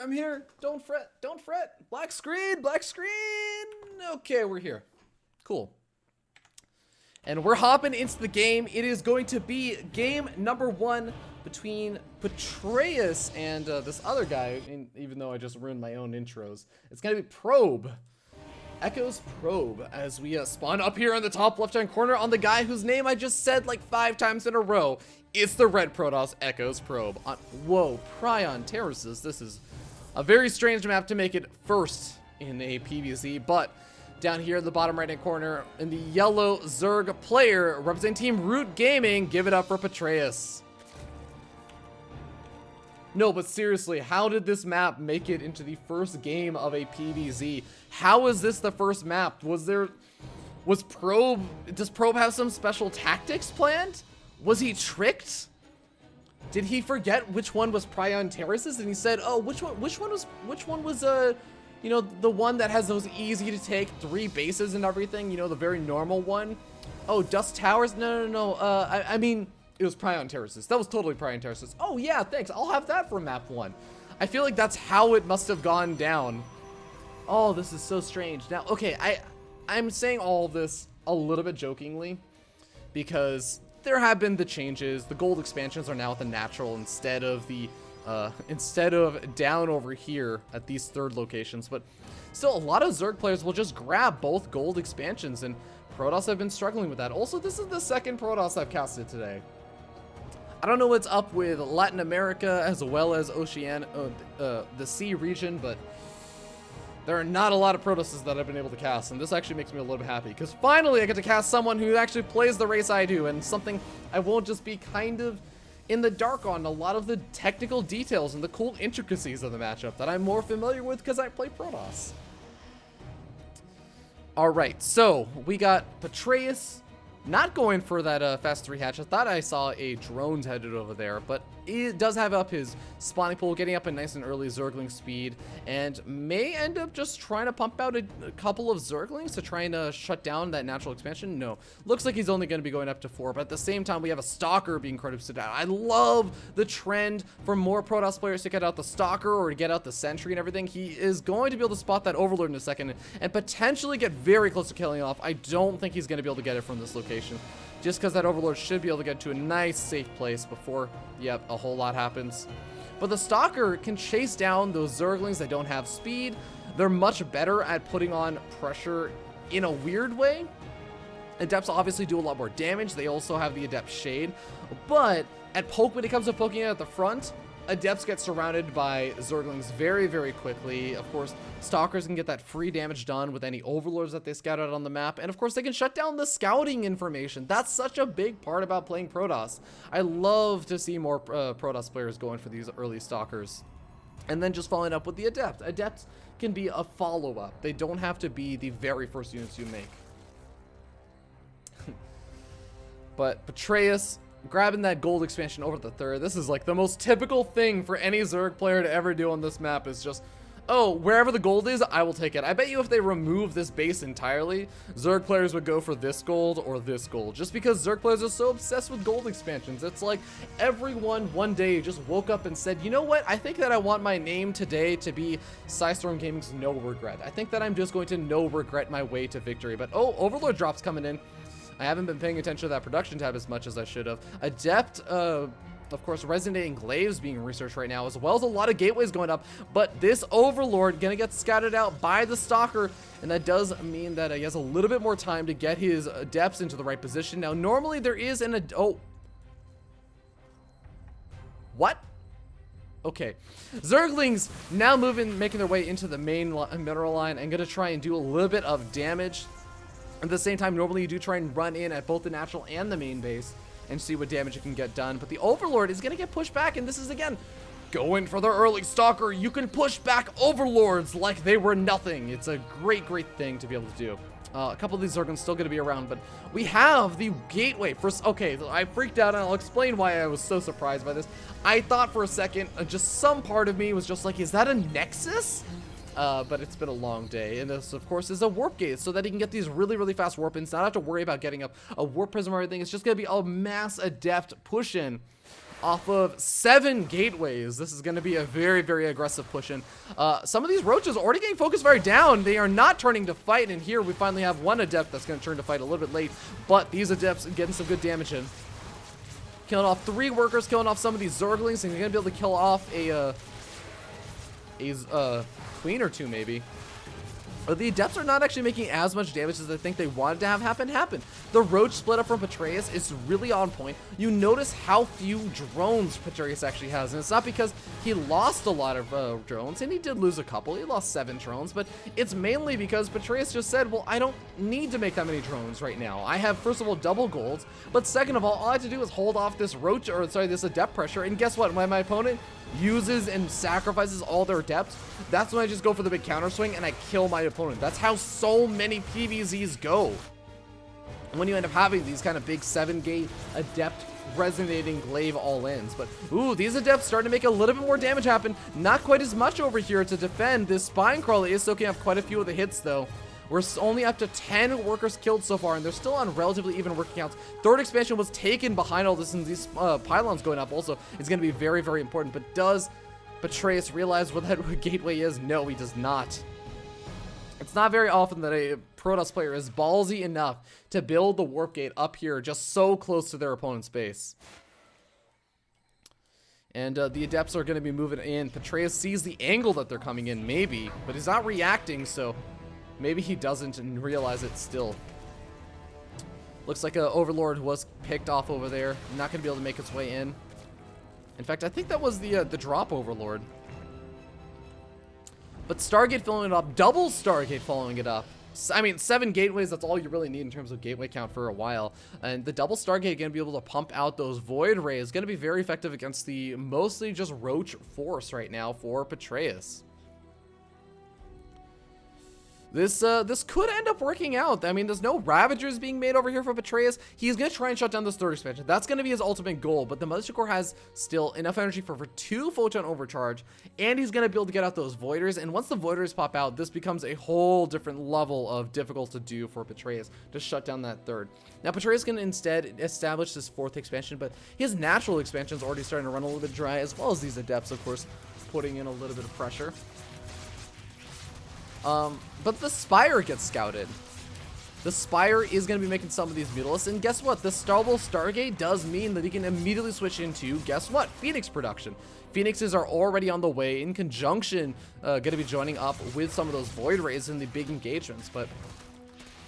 I'm here. Don't fret. Don't fret. Black screen. Black screen. Okay, we're here. Cool. And we're hopping into the game. It is going to be game number 1 between Petraeus and this other guy, even though I just ruined my own intros. It's going to be Probe. Echo's Probe, as we spawn up here in the top left-hand corner on the guy whose name I just said like 5 times in a row. It's the red Protoss, Echo's Probe. Whoa, Prion Terraces. This is a very strange map to make it first in a PvZ, but down here in the bottom right-hand corner, in the yellow Zerg player, representing Team Root Gaming, give it up for Petraeus. No, but seriously, how did this map make it into the first game of a PvZ? How is this the first map? Does Probe have some special tactics planned? Was he tricked? Did he forget which one was Prion Terraces and he said, "Oh, which one was you know, the one that has those easy to take 3 bases and everything, you know, the very normal one? Oh, Dust Towers? No. I mean, it was Prion Terraces. That was totally Prion Terraces. Oh yeah, thanks. I'll have that for map 1. I feel like that's how it must have gone down. Oh, this is so strange. Now, okay, I'm saying all of this a little bit jokingly because there have been the changes. The gold expansions are now at the natural instead of down over here at these third locations. But still, a lot of Zerg players will just grab both gold expansions, and Protoss have been struggling with that. Also, this is the second Protoss I've casted today. I don't know what's up with Latin America as well as the sea region, but there are not a lot of Protosses that I've been able to cast, and this actually makes me a little bit happy, because finally I get to cast someone who actually plays the race I do, and something I won't just be kind of in the dark on a lot of the technical details and the cool intricacies of the matchup that I'm more familiar with because I play Protoss. Alright, so we got Petraeus not going for that fast 3 hatch. I thought I saw a drones headed over there, but it does have up his spawning pool, getting up a nice and early Zergling speed, and may end up just trying to pump out a couple of Zerglings to try and shut down that natural expansion. No, looks like he's only going to be going up to 4, but at the same time we have a Stalker being credited out. I love the trend for more Protoss players to get out the Stalker or to get out the Sentry and everything. He is going to be able to spot that Overlord in a second and potentially get very close to killing off. I don't think he's going to be able to get it from this location, just because that Overlord should be able to get to a nice safe place before, yep, a whole lot happens. But the Stalker can chase down those Zerglings that don't have speed. They're much better at putting on pressure in a weird way. Adepts obviously do a lot more damage. They also have the Adept Shade, but when it comes to poking at the front, Adepts get surrounded by Zerglings very, very quickly. Of course, Stalkers can get that free damage done with any Overlords that they scout out on the map. And of course, they can shut down the scouting information. That's such a big part about playing Protoss. I love to see more Protoss players going for these early Stalkers. And then just following up with the Adept. Adepts can be a follow-up. They don't have to be the very first units you make. But Petraeus grabbing that gold expansion over the 3rd. This is like the most typical thing for any Zerg player to ever do on this map, is just, oh, wherever the gold is, I will take it. I bet you if they remove this base entirely, Zerg players would go for this gold or this gold, just because Zerg players are so obsessed with gold expansions. It's like everyone one day just woke up and said, you know what, I think that I want my name today to be Psystorm Gaming's No Regret. I think that I'm just going to no regret my way to victory. But oh, Overlord drops coming in. I haven't been paying attention to that production tab as much as I should have. Adept, of course, Resonating Glaives being researched right now, as well as a lot of gateways going up. But this Overlord gonna get scouted out by the Stalker, and that does mean that he has a little bit more time to get his Adepts into the right position. Now, normally there is oh. What? Okay. Zerglings now making their way into the main mineral line and gonna try and do a little bit of damage. At the same time, normally you do try and run in at both the natural and the main base and see what damage it can get done. But the Overlord is going to get pushed back, and this is, again, going for the early Stalker. You can push back Overlords like they were nothing. It's a great, great thing to be able to do. A couple of these Zerglings still going to be around, but we have the gateway. Okay, I freaked out, and I'll explain why I was so surprised by this. I thought for a second, just some part of me was just like, is that a Nexus? But it's been a long day, and this, of course, is a warp gate, so that he can get these really, really fast warp ins, not have to worry about getting a warp prism or anything. It's just going to be a mass Adept push in. off of 7 gateways. This is going to be a very, very aggressive push in. Some of these roaches are already getting focused very down. They are not turning to fight, and here we finally have one adept that's going to turn to fight a little bit late, but these adepts are getting some good damage in. Killing off 3 workers, killing off some of these zerglings, and you're going to be able to kill off a queen or 2 maybe. But the adepts are not actually making as much damage as I think they wanted to have happen. The roach split up from Petraeus is really on point. You notice how few drones Petraeus actually has, and it's not because he lost a lot of drones, and he did lose a couple. He lost 7 drones, but it's mainly because Petraeus just said, well, I don't need to make that many drones right now. I have, first of all, double golds, but second of all I have to do is hold off this roach, or sorry, this adept pressure, and guess what? When my opponent uses and sacrifices all their adepts, that's when I just go for the big counter swing and I kill my opponent. That's how so many PvZs go. When you end up having these kind of big 7-gate adept resonating glaive all-ins. But ooh, these adepts starting to make a little bit more damage happen. Not quite as much over here to defend. This spine crawler is soaking up quite a few of the hits though. We're only up to 10 workers killed so far, and they're still on relatively even working counts. Third expansion was taken behind all this, and these pylons going up also is going to be very, very important. But does Petraeus realize what that gateway is? No, he does not. It's not very often that a Protoss player is ballsy enough to build the warp gate up here just so close to their opponent's base. And the adepts are going to be moving in. Petraeus sees the angle that they're coming in, maybe, but he's not reacting, so maybe he doesn't and realize it still. Looks like a Overlord was picked off over there. Not going to be able to make its way in. In fact, I think that was the drop Overlord. But Stargate following it up. Double Stargate following it up. I mean, 7 gateways, that's all you really need in terms of gateway count for a while. And the double Stargate going to be able to pump out those Void Rays. Going to be very effective against the mostly just Roach force right now for Petraeus. This could end up working out. I mean, there's no Ravagers being made over here for Petraeus. He's going to try and shut down this 3rd expansion. That's going to be his ultimate goal, but the Mothership Core has still enough energy for 2 Photon Overcharge, and he's going to be able to get out those Voiders, and once the Voiders pop out, this becomes a whole different level of difficult to do for Petraeus to shut down that 3rd. Now, Petraeus can instead establish this 4th expansion, but his natural expansion is already starting to run a little bit dry, as well as these Adepts, of course, putting in a little bit of pressure. But the Spire gets scouted. The Spire is going to be making some of these Mutalisks, and guess what? The double Stargate does mean that he can immediately switch into, guess what? Phoenix production. Phoenixes are already on the way in conjunction, going to be joining up with some of those Void Rays in the big engagements, but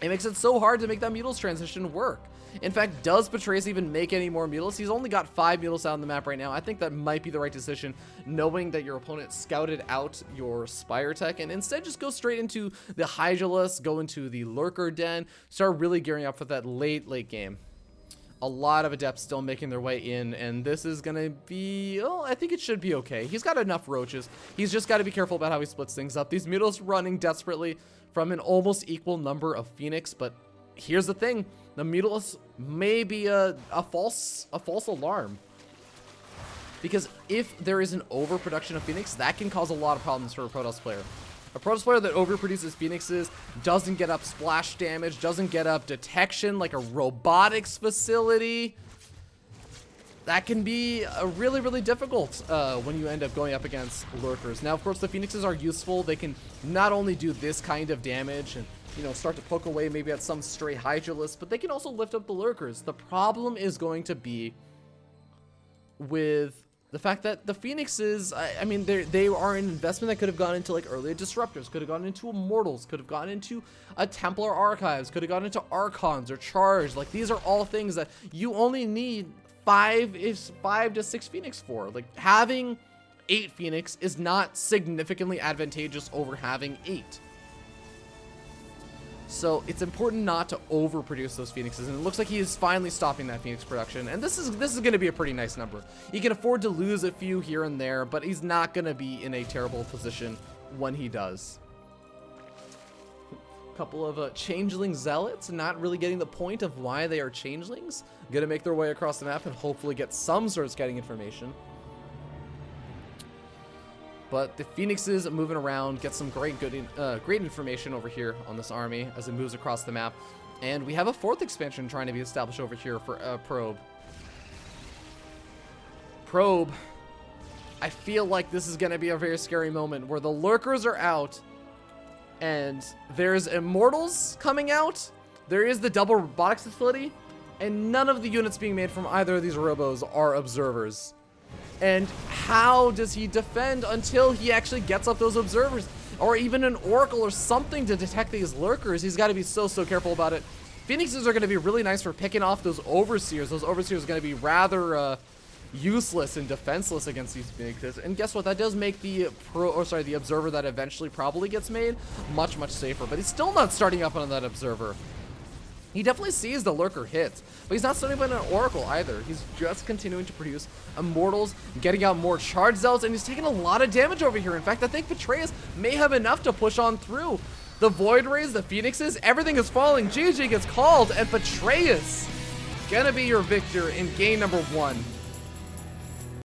it makes it so hard to make that Mutalisk transition work. In fact, does Petraeus even make any more Mutalisks? He's only got 5 Mutalisks out on the map right now. I think that might be the right decision, knowing that your opponent scouted out your Spire tech, and instead just go straight into the Hydralisk, go into the Lurker Den, start really gearing up for that late game. A lot of Adepts still making their way in, and this is going to be, oh, I think it should be okay. He's got enough Roaches. He's just got to be careful about how he splits things up. These Mutalisks running desperately from an almost equal number of Phoenix, but here's the thing. The Mutalisks may be a false alarm. Because if there is an overproduction of Phoenix, that can cause a lot of problems for a Protoss player. A Protoss player that overproduces Phoenixes doesn't get up splash damage, doesn't get up detection like a robotics facility. That can be really, really difficult when you end up going up against Lurkers. Now, of course, the Phoenixes are useful. They can not only do this kind of damage and, you know, start to poke away maybe at some stray Hydralisk, but they can also lift up the Lurkers. The problem is going to be with the fact that the Phoenixes, I mean, they are an investment that could have gone into, like, earlier Disruptors, could have gone into Immortals, could have gone into a Templar Archives, could have gone into Archons or Charge. Like, these are all things that you only need 5 to 6 Phoenix for. Like, having 8 Phoenix is not significantly advantageous over having 8. So it's important not to overproduce those Phoenixes, and it looks like he is finally stopping that Phoenix production, and this is going to be a pretty nice number. He can afford to lose a few here and there, but he's not going to be in a terrible position when he does. A couple of Changeling Zealots, not really getting the point of why they are Changelings. Going to make their way across the map and hopefully get some sort of scouting information. But the Phoenixes moving around, get some great information over here on this army as it moves across the map. And we have a 4th expansion trying to be established over here for Probe. probe. I feel like this is going to be a very scary moment where the lurkers are out and there's immortals coming out. There is the double robotics facility, and none of the units being made from either of these robos are observers. And how does he defend until he actually gets up those observers? Or even an oracle or something to detect these lurkers. He's got to be so careful about it. Phoenixes are going to be really nice for picking off those overseers. Those overseers are going to be rather useless and defenseless against these phoenixes. And guess what? That does make the the observer that eventually probably gets made much safer. But he's still not starting up on that observer. He definitely sees the lurker hit, but he's not starting up on an oracle either. He's just continuing to produce immortals, getting out more charge zealots, and he's taking a lot of damage over here. In fact, I think Petraeus may have enough to push on through. The void rays, the phoenixes, everything is falling. GG gets called, and Petraeus gonna be your victor in game number 1.